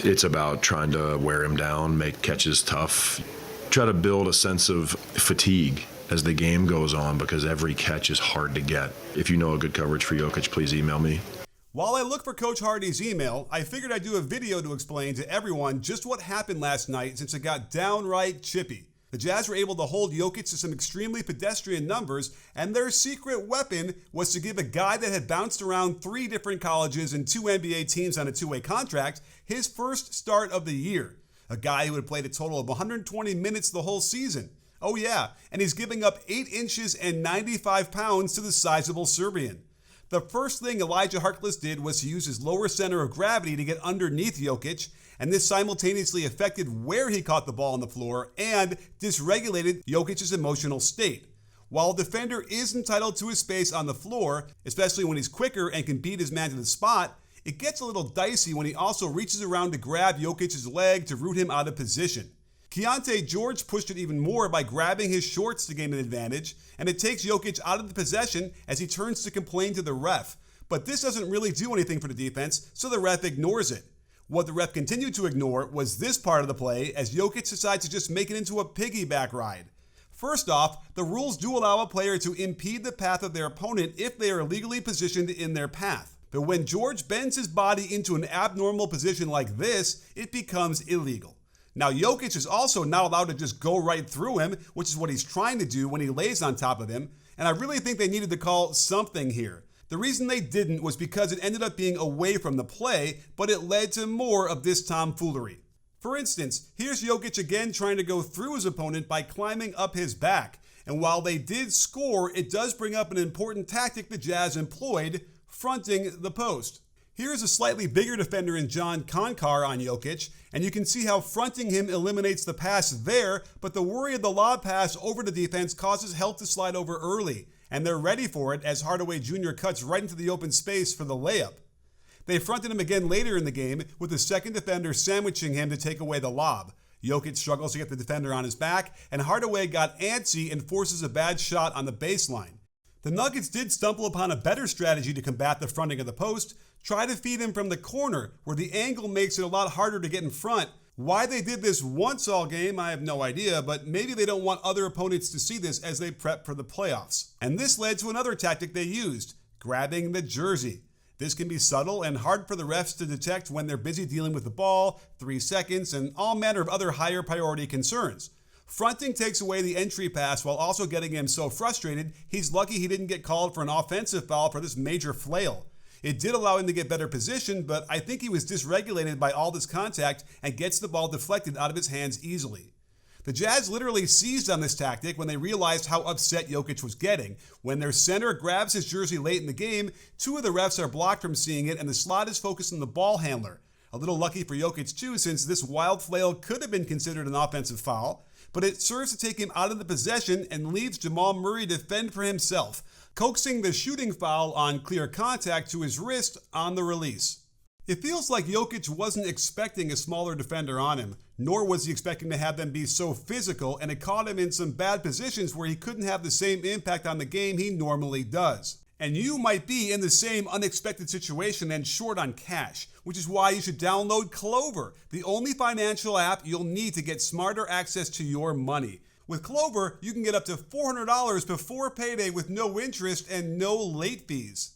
It's about trying to wear him down, make catches tough, try to build a sense of fatigue as the game goes on, because every catch is hard to get. If you know a good coverage for Jokic, please email me. While I look for Coach Hardy's email, I figured I'd do a video to explain to everyone just what happened last night, since it got downright chippy. The Jazz were able to hold Jokic to some extremely pedestrian numbers, and their secret weapon was to give a guy that had bounced around 3 different colleges and 2 NBA teams on a 2-way contract his first start of the year. A guy who had played a total of 120 minutes the whole season. Oh yeah, and he's giving up 8 inches and 95 pounds to the sizable Serbian. The first thing Elijah Harkless did was to use his lower center of gravity to get underneath Jokic, and this simultaneously affected where he caught the ball on the floor and dysregulated Jokic's emotional state. While a defender is entitled to his space on the floor, especially when he's quicker and can beat his man to the spot, it gets a little dicey when he also reaches around to grab Jokic's leg to root him out of position. Keontae George pushed it even more by grabbing his shorts to gain an advantage, and it takes Jokic out of the possession as he turns to complain to the ref. But this doesn't really do anything for the defense, so the ref ignores it. What the ref continued to ignore was this part of the play, as Jokic decides to just make it into a piggyback ride. First off, the rules do allow a player to impede the path of their opponent if they are legally positioned in their path. But when George bends his body into an abnormal position like this, it becomes illegal. Now, Jokic is also not allowed to just go right through him, which is what he's trying to do when he lays on top of him, and I really think they needed to call something here. The reason they didn't was because it ended up being away from the play, but it led to more of this tomfoolery. For instance, here's Jokic again trying to go through his opponent by climbing up his back, and while they did score, it does bring up an important tactic the Jazz employed, fronting the post. Here's a slightly bigger defender in John Konkar on Jokic, and you can see how fronting him eliminates the pass there, but the worry of the lob pass over the defense causes help to slide over early, and they're ready for it as Hardaway Jr. cuts right into the open space for the layup. They fronted him again later in the game, with the second defender sandwiching him to take away the lob. Jokic struggles to get the defender on his back, and Hardaway got antsy and forces a bad shot on the baseline. The Nuggets did stumble upon a better strategy to combat the fronting of the post. Try to feed him from the corner, where the angle makes it a lot harder to get in front. Why they did this once all game, I have no idea, but maybe they don't want other opponents to see this as they prep for the playoffs. And this led to another tactic they used, grabbing the jersey. This can be subtle and hard for the refs to detect when they're busy dealing with the ball, 3 seconds, and all manner of other higher priority concerns. Fronting takes away the entry pass while also getting him so frustrated, he's lucky he didn't get called for an offensive foul for this major flail. It did allow him to get better position, but I think he was dysregulated by all this contact and gets the ball deflected out of his hands easily. The Jazz literally seized on this tactic when they realized how upset Jokic was getting. When their center grabs his jersey late in the game, 2 of the refs are blocked from seeing it and the slot is focused on the ball handler. A little lucky for Jokic too, since this wild flail could have been considered an offensive foul, but it serves to take him out of the possession and leaves Jamal Murray to fend for himself, coaxing the shooting foul on clear contact to his wrist on the release. It feels like Jokic wasn't expecting a smaller defender on him, nor was he expecting to have them be so physical, and it caught him in some bad positions where he couldn't have the same impact on the game he normally does. And you might be in the same unexpected situation and short on cash, which is why you should download Clover, the only financial app you'll need to get smarter access to your money. With Clover, you can get up to $400 before payday with no interest and no late fees.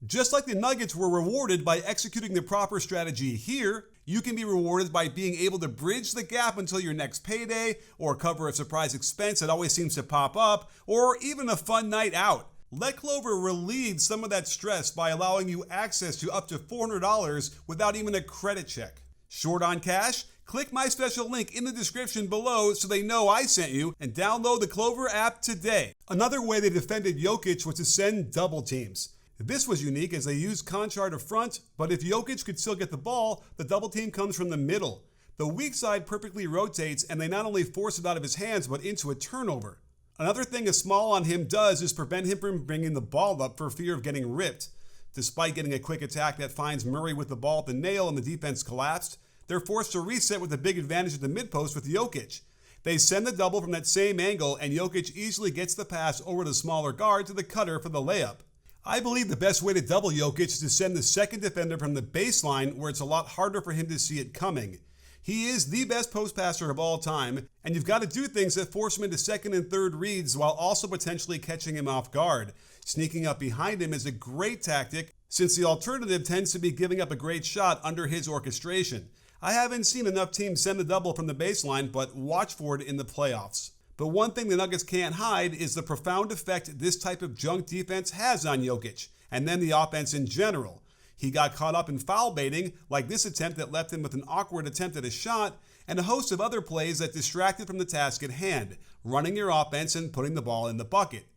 Just like the Nuggets were rewarded by executing the proper strategy here, you can be rewarded by being able to bridge the gap until your next payday, or cover a surprise expense that always seems to pop up, or even a fun night out. Let Clover relieve some of that stress by allowing you access to up to $400 without even a credit check. Short on cash? Click my special link in the description below so they know I sent you, and download the Clover app today. Another way they defended Jokic was to send double teams. This was unique as they used Konchar to front, but if Jokic could still get the ball, the double team comes from the middle. The weak side perfectly rotates, and they not only force it out of his hands, but into a turnover. Another thing a small on him does is prevent him from bringing the ball up for fear of getting ripped. Despite getting a quick attack that finds Murray with the ball at the nail and the defense collapsed, they're forced to reset with a big advantage at the mid-post with Jokic. They send the double from that same angle, and Jokic easily gets the pass over the smaller guard to the cutter for the layup. I believe the best way to double Jokic is to send the second defender from the baseline where it's a lot harder for him to see it coming. He is the best post passer of all time, and you've got to do things that force him into second and third reads while also potentially catching him off guard. Sneaking up behind him is a great tactic since the alternative tends to be giving up a great shot under his orchestration. I haven't seen enough teams send the double from the baseline, but watch for it in the playoffs. But one thing the Nuggets can't hide is the profound effect this type of junk defense has on Jokic, and then the offense in general. He got caught up in foul baiting, like this attempt that left him with an awkward attempt at a shot, and a host of other plays that distracted from the task at hand, running your offense and putting the ball in the bucket.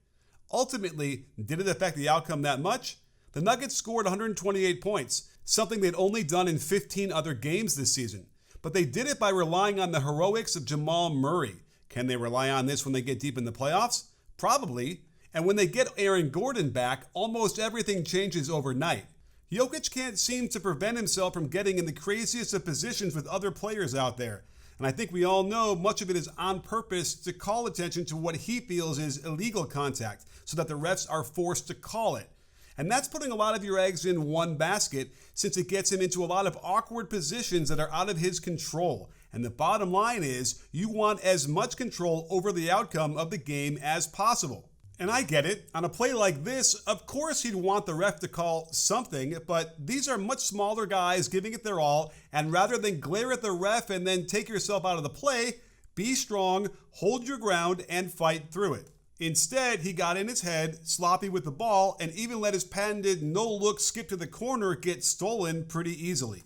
Ultimately, did it affect the outcome that much? The Nuggets scored 128 points, something they'd only done in 15 other games this season. But they did it by relying on the heroics of Jamal Murray. Can they rely on this when they get deep in the playoffs? Probably. And when they get Aaron Gordon back, almost everything changes overnight. Jokic can't seem to prevent himself from getting in the craziest of positions with other players out there. And I think we all know much of it is on purpose to call attention to what he feels is illegal contact, so that the refs are forced to call it. And that's putting a lot of your eggs in one basket, since it gets him into a lot of awkward positions that are out of his control. And the bottom line is, you want as much control over the outcome of the game as possible. And I get it. On a play like this, of course he'd want the ref to call something, but these are much smaller guys giving it their all, and rather than glare at the ref and then take yourself out of the play, be strong, hold your ground, and fight through it. Instead, he got in his head, sloppy with the ball, and even let his patented no-look skip to the corner get stolen pretty easily.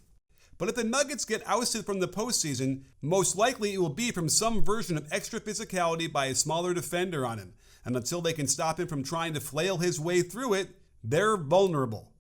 But if the Nuggets get ousted from the postseason, most likely it will be from some version of extra physicality by a smaller defender on him. And until they can stop him from trying to flail his way through it, they're vulnerable.